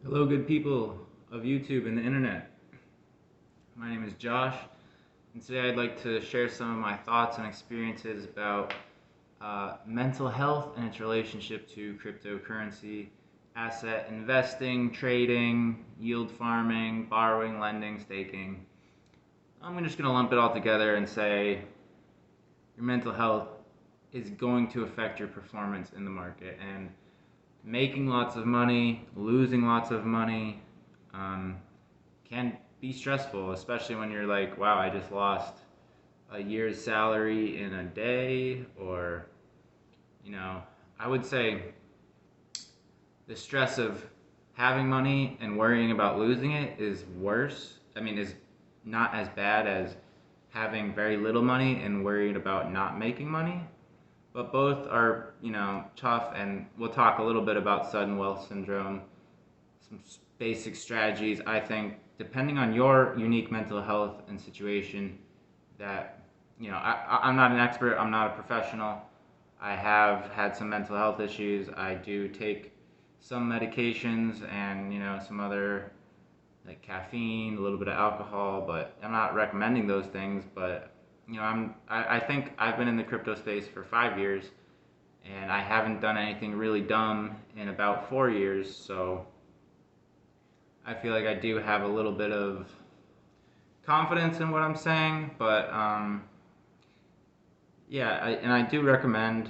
Hello, good people of YouTube and the internet. My name is Josh, and today I'd like to share some of my thoughts and experiences about mental health and its relationship to cryptocurrency, asset investing, trading, yield farming, borrowing, lending, staking. I'm just going to lump it all together and say your mental health is going to affect your performance in the market. And making lots of money, losing lots of money, can be stressful, especially when you're like, wow, I just lost a year's salary in a day, or, you know, I would say the stress of having money and worrying about losing it is worse. Is not as bad as having very little money and worried about not making money. But both are, tough, and we'll talk a little bit about sudden wealth syndrome, some basic strategies, I think, depending on your unique mental health and situation, that, I'm not an expert, I'm not a professional. I have had some mental health issues. I do take some medications and, some other, like caffeine, a little bit of alcohol, but I'm not recommending those things. But, I think I've been in the crypto space for 5 years, and I haven't done anything really dumb in about 4 years, so I feel like I do have a little bit of confidence in what I'm saying. But yeah, I do recommend,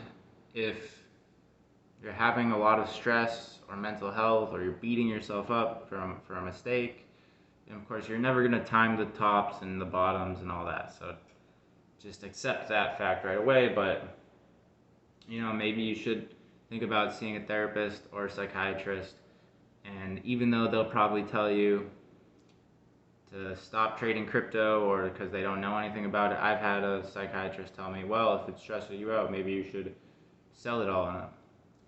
if you're having a lot of stress or mental health, or you're beating yourself up for a mistake, and of course you're never going to time the tops and the bottoms and all that, so just accept that fact right away. But maybe you should think about seeing a therapist or a psychiatrist. And even though they'll probably tell you to stop trading crypto, or because they don't know anything about it, I've had a psychiatrist tell me, well, if it's stressing you out, maybe you should sell it all. And I'm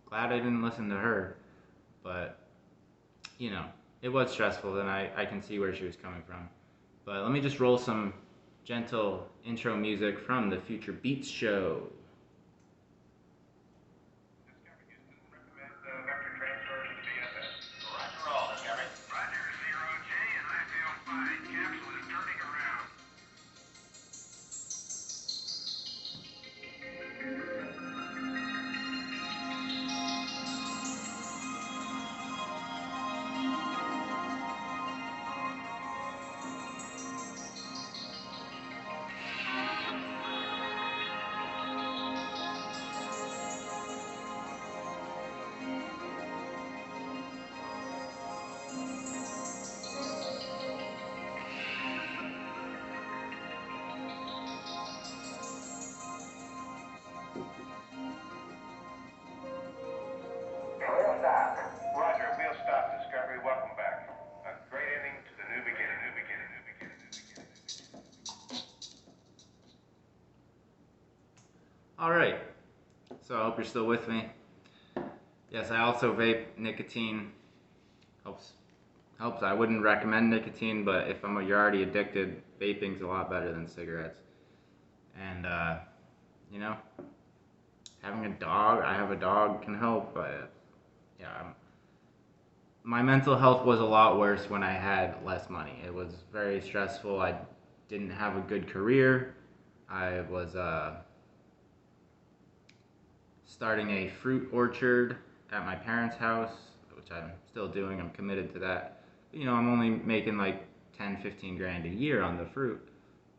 glad I didn't listen to her. But, it was stressful, and I can see where she was coming from. But let me just roll some gentle intro music from the Future Beats show. Roger, we'll stop Discovery. Welcome back. A great ending to the new beginning. All right, so I hope you're still with me. Yes, I also vape. Nicotine helps. I wouldn't recommend nicotine, but if you're already addicted, vaping's a lot better than cigarettes. And you know, having a dog, I have a dog, can help. But yeah, my mental health was a lot worse when I had less money. It was very stressful. I didn't have a good career. I was starting a fruit orchard at my parents' house, which I'm still doing. I'm committed to that. But, I'm only making like 10, 15 grand a year on the fruit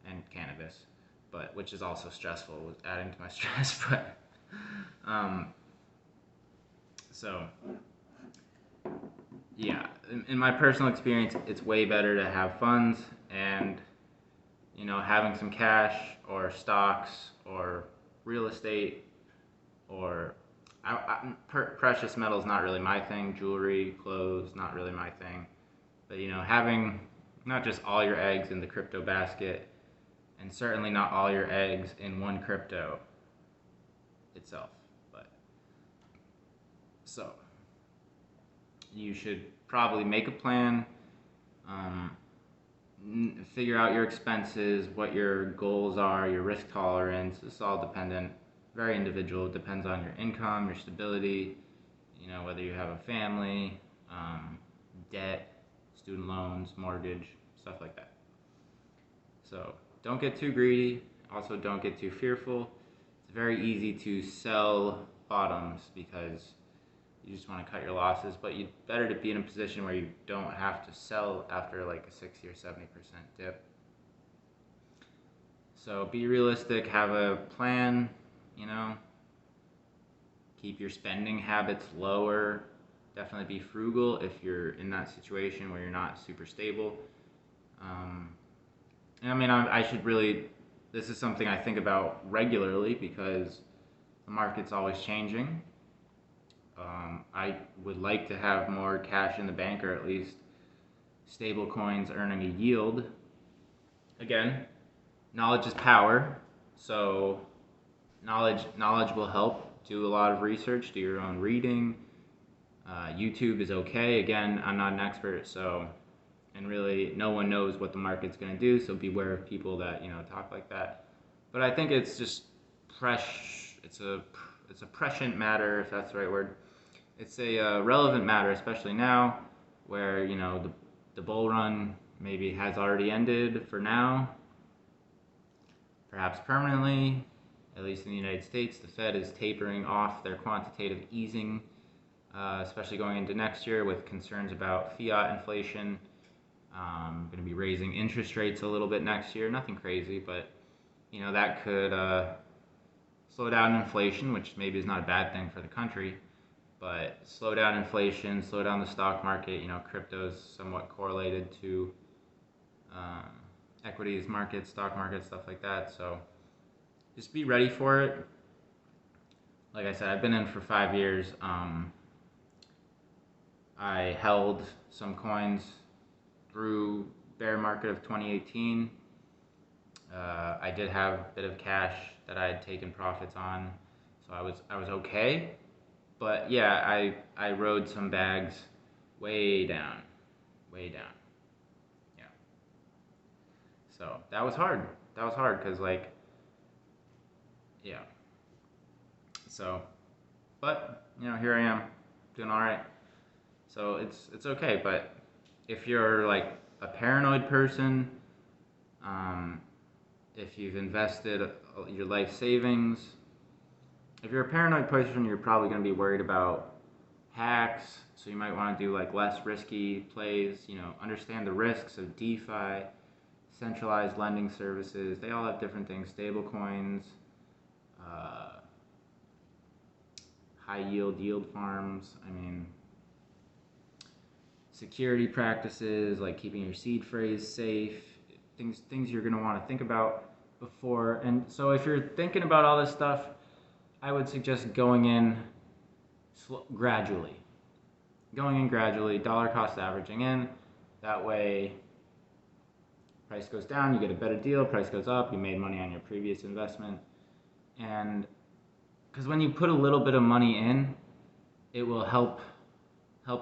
and cannabis, but which is also stressful, adding to my stress. But um, so yeah, in my personal experience, it's way better to have funds and having some cash or stocks or real estate, or precious metals, not really my thing. Jewelry, clothes, not really my thing. But having not just all your eggs in the crypto basket, and certainly not all your eggs in one crypto itself. But so you should probably make a plan, um, figure out your expenses, what your goals are, your risk tolerance. It's all dependent, very individual. It depends on your income, your stability, whether you have a family, debt, student loans, mortgage, stuff like that. So don't get too greedy. Also, don't get too fearful. It's very easy to sell bottoms because you just want to cut your losses, but you better to be in a position where you don't have to sell after like a 60 or 70% dip. So be realistic, have a plan, you know, keep your spending habits lower. Definitely be frugal if you're in that situation where you're not super stable. And I mean, I should really, this is something I think about regularly because the market's always changing. I would like to have more cash in the bank, or at least stable coins earning a yield. Again, knowledge is power, so knowledge will help. Do a lot of research, do your own reading. YouTube is okay. Again, I'm not an expert, so, and really no one knows what the market's going to do, so beware of people that talk like that. But I think it's just it's a prescient matter, if that's the right word. It's a relevant matter, especially now, where the bull run maybe has already ended for now, perhaps permanently. At least in the United States, the Fed is tapering off their quantitative easing, especially going into next year with concerns about fiat inflation. Going to be raising interest rates a little bit next year. Nothing crazy, but that could slow down inflation, which maybe is not a bad thing for the country. But slow down inflation, slow down the stock market. Crypto's somewhat correlated to equities market, stock market, stuff like that. So just be ready for it. Like I said, I've been in for 5 years. I held some coins through bear market of 2018. I did have a bit of cash that I had taken profits on, so I was okay. But yeah, I rode some bags way down. Yeah. So that was hard. Because yeah. So, but here I am, doing all right. So it's okay. But if you're like a paranoid person, if you've invested your life savings, if you're a paranoid person, you're probably going to be worried about hacks. So you might want to do like less risky plays. Understand the risks of DeFi, centralized lending services. They all have different things. Stable coins, high yield farms. I mean, security practices like keeping your seed phrase safe. Things you're going to want to think about before. And so if you're thinking about all this stuff, I would suggest going in gradually, dollar cost averaging in. That way, price goes down, you get a better deal. Price goes up, you made money on your previous investment. And because when you put a little bit of money in, it will help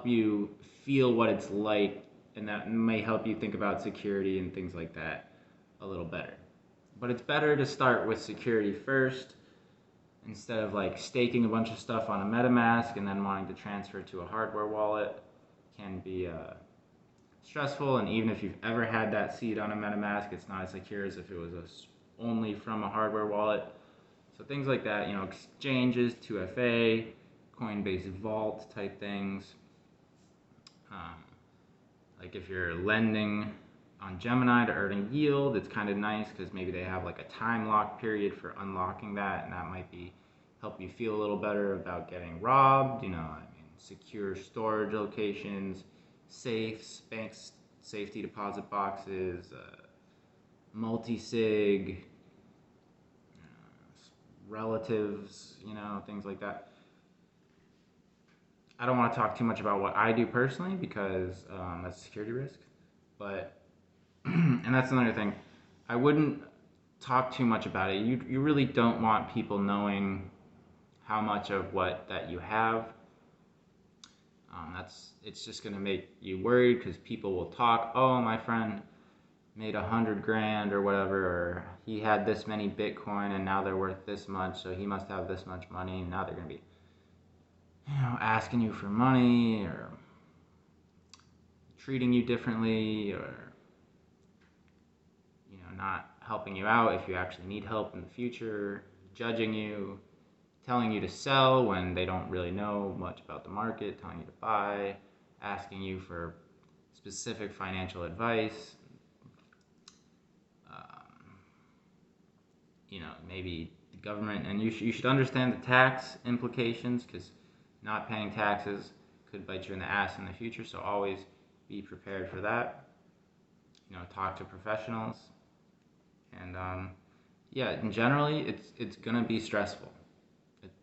you feel what it's like, and that may help you think about security and things like that a little better. But it's better to start with security first, instead of like staking a bunch of stuff on a MetaMask and then wanting to transfer to a hardware wallet. Can be stressful, and even if you've ever had that seed on a MetaMask, it's not as secure as if it was only from a hardware wallet. So things like that, exchanges, 2FA, Coinbase Vault type things. Like if you're lending on Gemini to earn a yield, it's kind of nice because maybe they have like a time lock period for unlocking that, and that might help you feel a little better about getting robbed. Secure storage locations, safes, banks, safety deposit boxes, multi-sig, relatives, things like that. I don't want to talk too much about what I do personally because that's a security risk, but and that's another thing. I wouldn't talk too much about it. You really don't want people knowing how much of what that you have. It's just gonna make you worried because people will talk. Oh, my friend made 100 grand or whatever, or he had this many Bitcoin and now they're worth this much, so he must have this much money. And now they're gonna be, asking you for money, or treating you differently, or not helping you out if you actually need help in the future, judging you, telling you to sell when they don't really know much about the market, telling you to buy, asking you for specific financial advice. Um, Maybe the government, and you should understand the tax implications, because not paying taxes could bite you in the ass in the future. So always be prepared for that. Talk to professionals, and yeah, and generally it's gonna be stressful.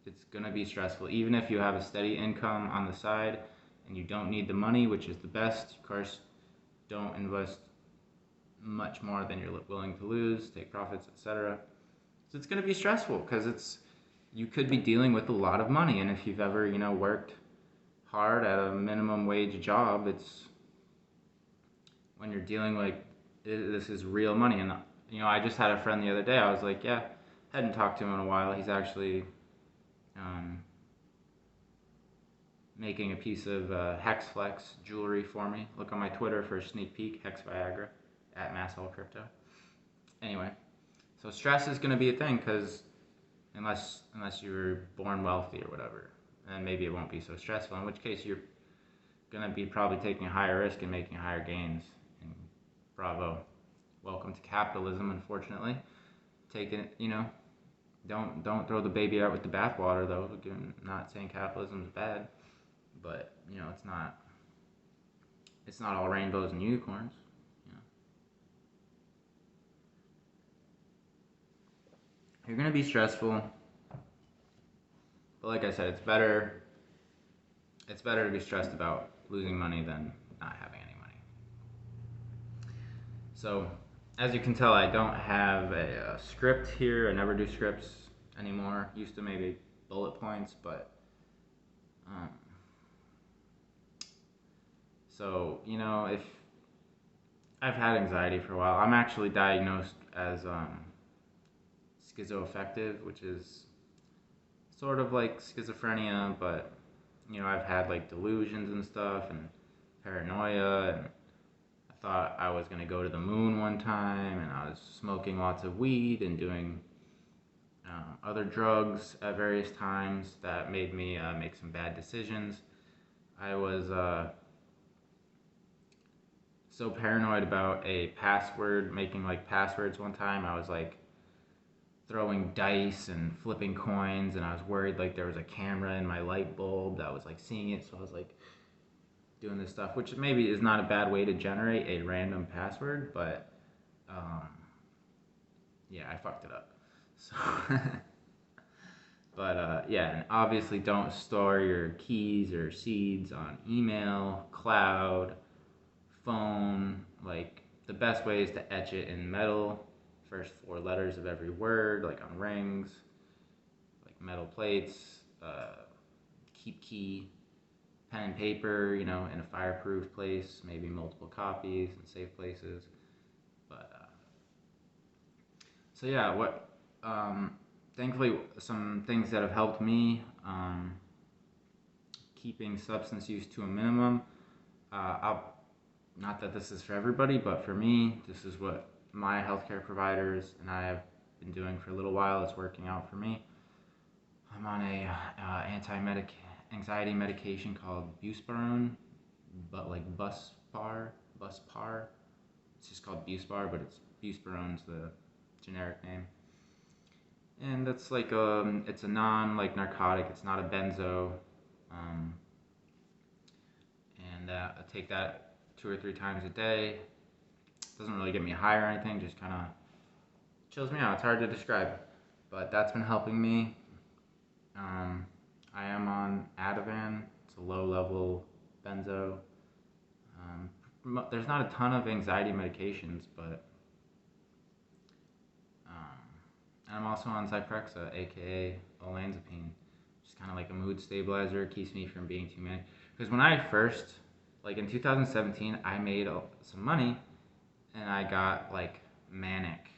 It's gonna be stressful, even if you have a steady income on the side and you don't need the money, which is the best. Of course, don't invest much more than you're willing to lose, take profits, etc. So it's going to be stressful, because you could be dealing with a lot of money, and if you've ever worked hard at a minimum wage job, it's when you're dealing this is real money. And I just had a friend the other day. I was like, yeah, hadn't talked to him in a while. He's actually making a piece of HexFlex jewelry for me. Look on my Twitter for a sneak peek. Hex Viagra at Massall Crypto. Anyway, so stress is going to be a thing, because unless you were born wealthy or whatever, and maybe it won't be so stressful. In which case, you're going to be probably taking a higher risk and making higher gains. And bravo, welcome to capitalism. Unfortunately, don't throw the baby out with the bathwater, though. Again, not saying capitalism is bad, but it's not all rainbows and unicorns. You're gonna be stressful, but like I said, it's better to be stressed about losing money than not having any money. So, as you can tell, I don't have a script here. I never do scripts anymore. Used to maybe bullet points, but so if I've had anxiety for a while. I'm actually diagnosed as schizoaffective, which is sort of like schizophrenia, but I've had like delusions and stuff, and paranoia, and I thought I was gonna go to the moon one time, and I was smoking lots of weed and doing other drugs at various times that made me make some bad decisions. I was so paranoid about making like passwords one time. I was like throwing dice and flipping coins, and I was worried like there was a camera in my light bulb that was like seeing it, so I was like doing this stuff, which maybe is not a bad way to generate a random password, but yeah, I fucked it up. So but yeah, and obviously don't store your keys or seeds on email, cloud, phone. Like, the best way is to etch it in metal, first four letters of every word, like on rings, like metal plates. Keep key, pen and paper, in a fireproof place, maybe multiple copies in safe places. But so yeah, thankfully, some things that have helped me, keeping substance use to a minimum. Not that this is for everybody, but for me, this is what my healthcare providers and I have been doing for a little while. It's working out for me. I'm on a anxiety medication called Buspirone, but like Buspar. It's just called Buspar, but Buspirone's the generic name. And that's like it's a non narcotic. It's not a benzo, and I take that 2 or 3 times a day. Doesn't really get me high or anything. Just kind of chills me out. It's hard to describe, but that's been helping me. I am on Ativan. It's a low-level benzo. There's not a ton of anxiety medications, but I'm also on Zyprexa, aka olanzapine. Just kind of like a mood stabilizer. It keeps me from being too manic. Because when I first, like in 2017, I made some money, and I got like manic.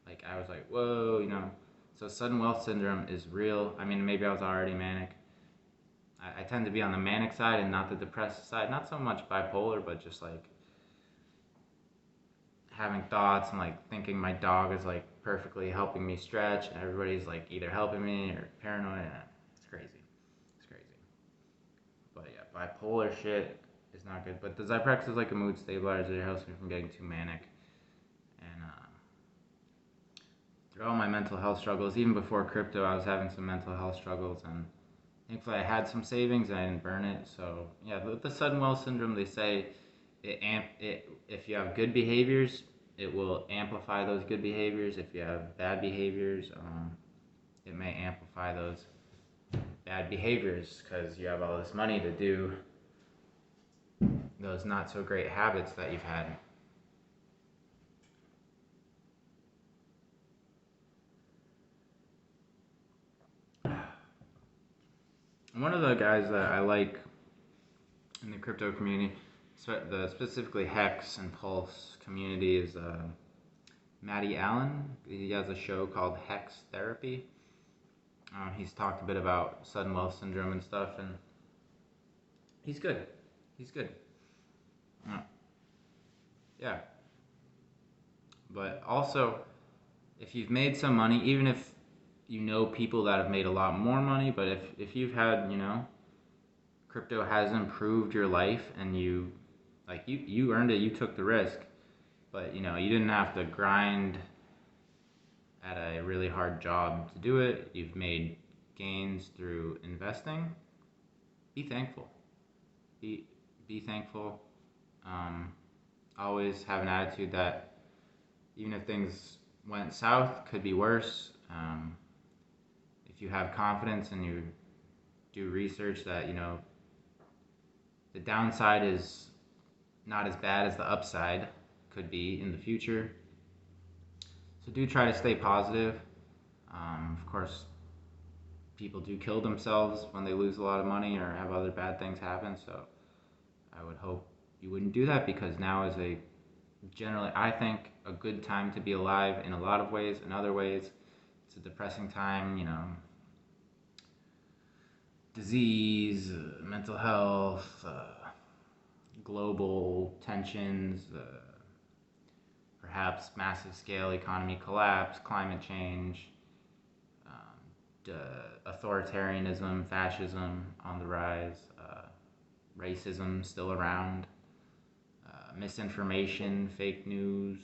Like, I was like, whoa, So sudden wealth syndrome is real. I mean, maybe I was already manic. I tend to be on the manic side and not the depressive side. Not so much bipolar, but just like having thoughts and like thinking my dog is like perfectly helping me stretch, and everybody's like either helping me or paranoid. It's crazy. It's crazy. But yeah, bipolar shit is not good. But the Zyprexa is like a mood stabilizer. It helps me from getting too manic. And through all my mental health struggles, even before crypto, I was having some mental health struggles, and thankfully I had some savings and I didn't burn it. So yeah, with the sudden wealth syndrome, they say if you have good behaviors, it will amplify those good behaviors. If you have bad behaviors, it may amplify those bad behaviors because you have all this money to do those not so great habits that you've had. One of the guys that I like in the crypto community, specifically Hex and Pulse community, is Matty Allen. He has a show called Hex Therapy. He's talked a bit about sudden wealth syndrome and stuff, and he's good. He's good. Yeah. But also, if you've made some money, even if you know people that have made a lot more money, but if you've had, crypto has improved your life and you earned it, you took the risk, but you didn't have to grind at a really hard job to do it. You've made gains through investing. Be thankful. Be thankful. Always have an attitude that even if things went south, could be worse. If you have confidence and you do research that the downside is not as bad as the upside could be in the future. So do try to stay positive. Of course, people do kill themselves when they lose a lot of money or have other bad things happen. So I would hope you wouldn't do that, because now is generally, I think, a good time to be alive in a lot of ways. In other ways, it's a depressing time, disease, mental health, global tensions, perhaps massive scale economy collapse, climate change, authoritarianism, fascism on the rise, racism still around, misinformation, fake news,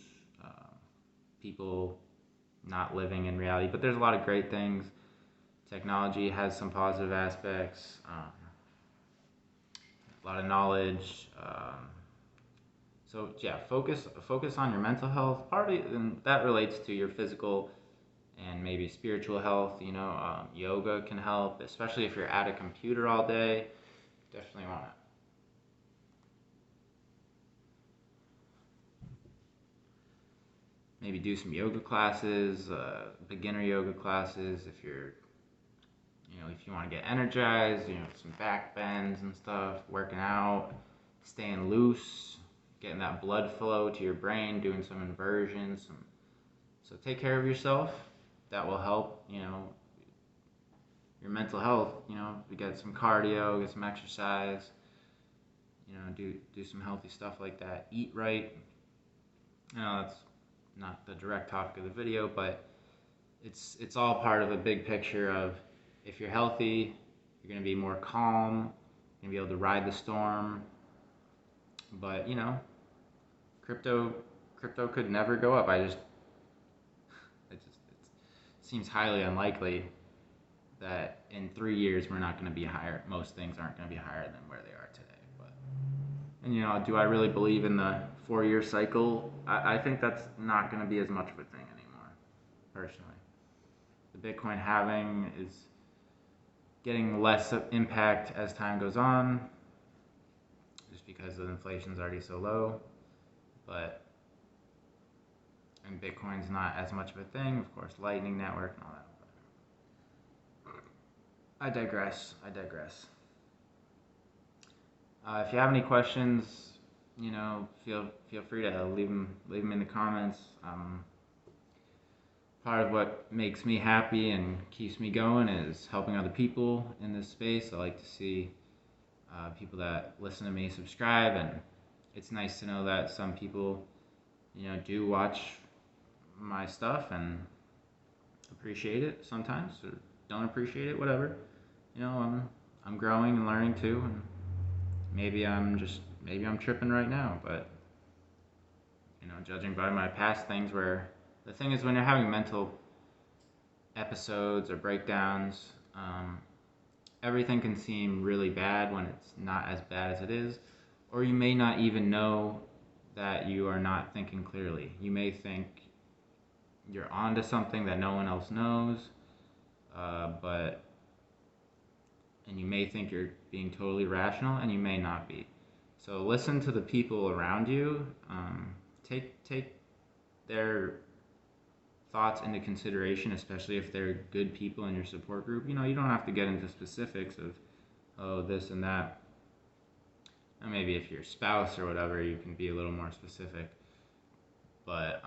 people not living in reality. But there's a lot of great things. Technology has some positive aspects, a lot of knowledge. So yeah, focus on your mental health. Partly, and that relates to your physical and maybe spiritual health. Yoga can help, especially if you're at a computer all day. Definitely want to maybe do some yoga classes, beginner yoga classes. If you want to get energized, some back bends and stuff, working out, staying loose, getting that blood flow to your brain, doing some inversions. So take care of yourself. That will help, your mental health. You get some cardio, get some exercise, do some healthy stuff like that. Eat right. That's not the direct topic of the video, but it's all part of a big picture of, if you're healthy, you're going to be more calm, you're going to be able to ride the storm. But crypto could never go up. It seems highly unlikely that in 3 years we're not going to be higher. Most things aren't going to be higher than where they are today. And do I really believe in the 4-year cycle? I think that's not going to be as much of a thing anymore, personally. The Bitcoin halving is getting less impact as time goes on, just because the inflation's already so low. And Bitcoin's not as much of a thing. Of course, Lightning Network and all that. I digress. If you have any questions, feel free to leave them in the comments. part of what makes me happy and keeps me going is helping other people in this space. I like to see people that listen to me subscribe, and it's nice to know that some people, do watch my stuff and appreciate it sometimes, or don't appreciate it, whatever. I'm growing and learning too, and maybe I'm tripping right now, but judging by my past things, where the thing is when you're having mental episodes or breakdowns, everything can seem really bad when it's not as bad as it is, or you may not even know that you are not thinking clearly. You may think you're onto something that no one else knows, and you may think you're being totally rational, and you may not be. So listen to the people around you. Take their thoughts into consideration, especially if they're good people in your support group. You don't have to get into specifics of, oh, this and that. And maybe if you're a spouse or whatever, you can be a little more specific. But,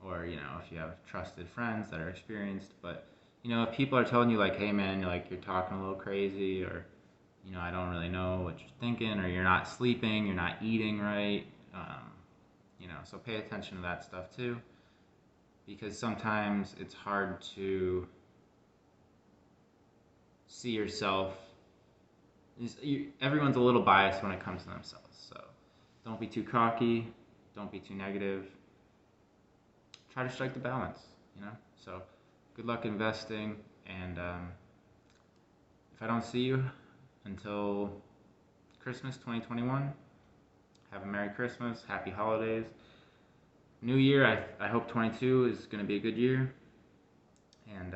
or, if you have trusted friends that are experienced. But, if people are telling you, like, hey, man, you're talking a little crazy, or, I don't really know what you're thinking, or you're not sleeping, you're not eating right, so pay attention to that stuff too. Because sometimes it's hard to see yourself. Everyone's a little biased when it comes to themselves, so don't be too cocky, don't be too negative. Try to strike the balance, So good luck investing, and if I don't see you until Christmas 2021, have a Merry Christmas, Happy Holidays. New Year, I hope 22 is going to be a good year. And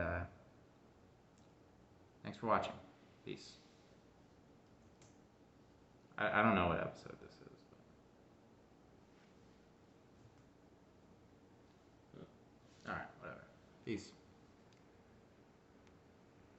thanks for watching. Peace. I don't know what episode this is. But... Alright, whatever. Peace.